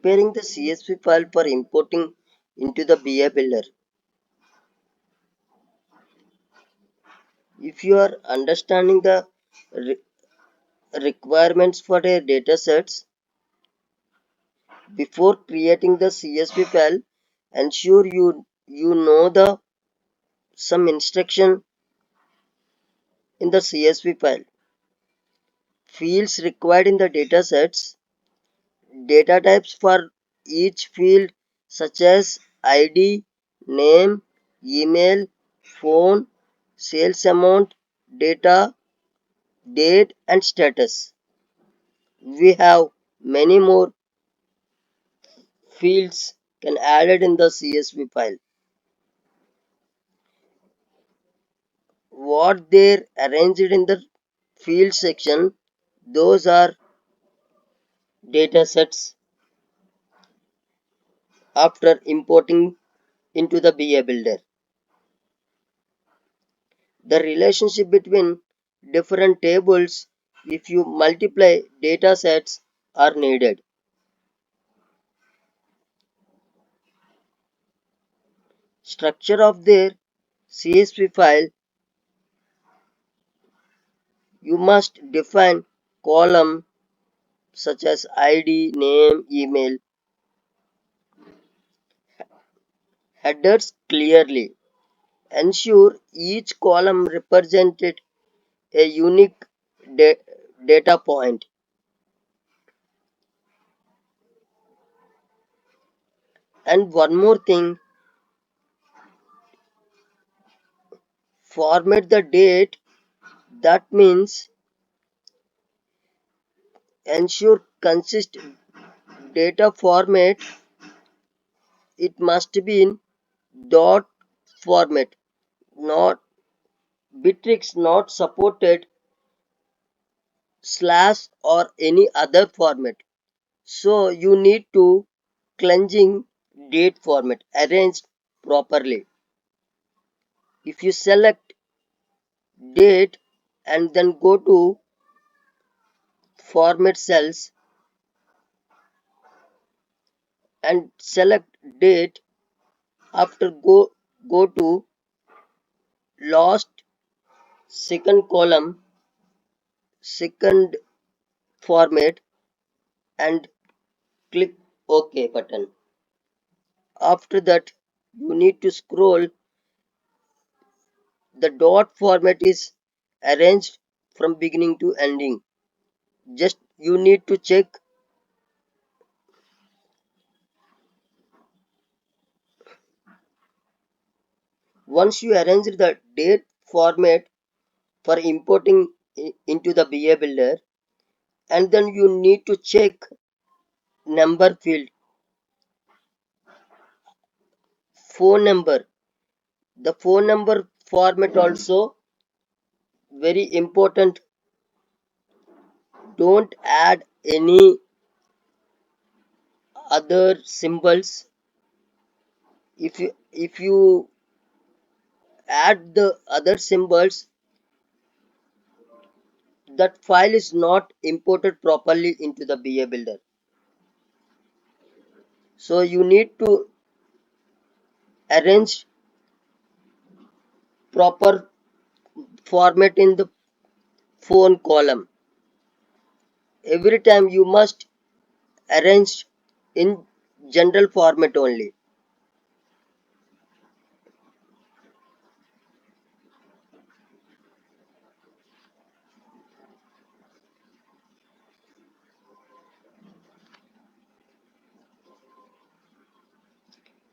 Preparing the CSV file for importing into the BI Builder. If you are understanding the re- requirements for a datasets before creating the CSV file, ensure you know the some instruction in the CSV file. Fields required in the datasets, data types for each field such as ID, name, email, phone, sales amount, data, date and status. We have many more fields can added in the CSV file. What they're arranged in the field section, those are datasets after importing into the BI Builder. The relationship between different tables, if you multiply datasets, are needed. Structure of their CSV file, you must define column such as ID, name, email, headers clearly. Ensure each column represented a unique da- data point. And one more thing, format the date. That means ensure consistent data format. It must be in dot format, not Bitrix not supported slash or any other format. So you need to cleansing date format arranged properly. If you select date and then go to format cells and select date, after go to last second column, second format and click OK button. After that you need to scroll. The dot format is arranged from beginning to ending. Just you need to check. Once you arrange the date format for importing into the BA Builder, and then you need to check number field, phone number. The phone number format also very important. Don't add any other symbols. If you add the other symbols, that file is not imported properly into the BA Builder. So you need to arrange proper format in the phone column. Every time you must arrange in general format only.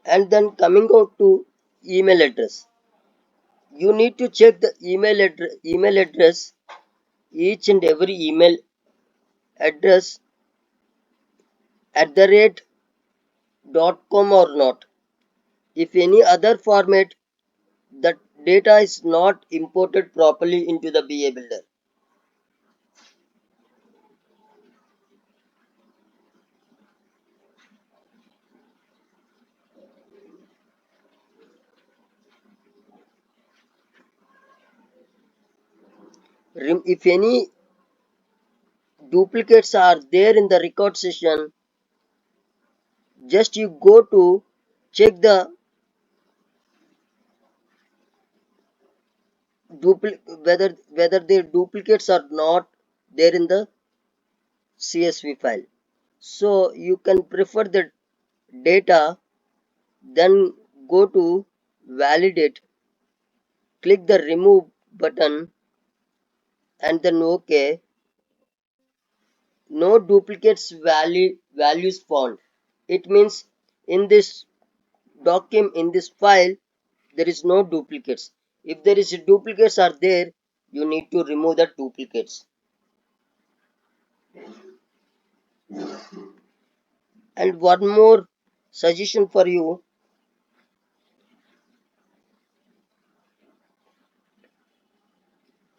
And then coming out to email address, you need to check the email address, each and every email address at the rate .com or not. If any other format, the data is not imported properly into the BA Builder. If any duplicates are there in the record session, Just you go to check the whether the duplicates are not there in the CSV file. So you can prefer the data, then go to validate, click the remove button and then OK. No duplicates values found. It means in this document, in this file, there is no duplicates. If there is duplicates are there, you need to remove the duplicates. And one more suggestion for you,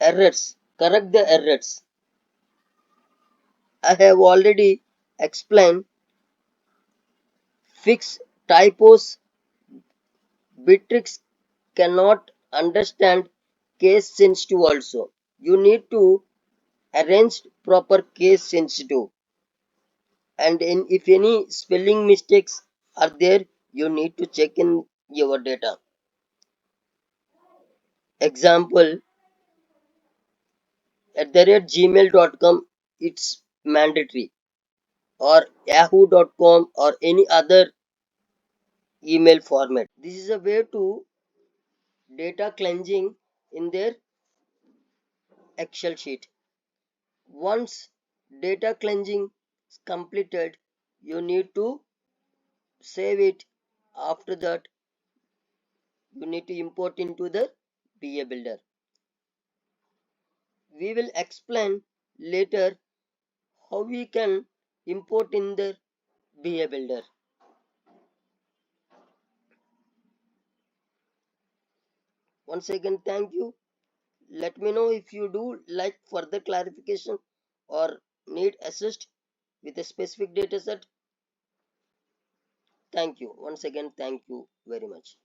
errors. Correct the errors. I have already explained. Fix typos. Bitrix cannot understand case sensitive also. You need to arrange proper case sensitive. And if any spelling mistakes are there, you need to check in your data. Example, at the rate gmail.com, it's mandatory, or yahoo.com or any other email format. This is a way to data cleansing in their Excel sheet. Once data cleansing is completed, you need to save it. After that, you need to import into the BA Builder. We will explain later how we can import in the BA Builder. Once again, thank you. Let me know if you do like further clarification or need assist with a specific dataset. Thank you. Once again, thank you very much.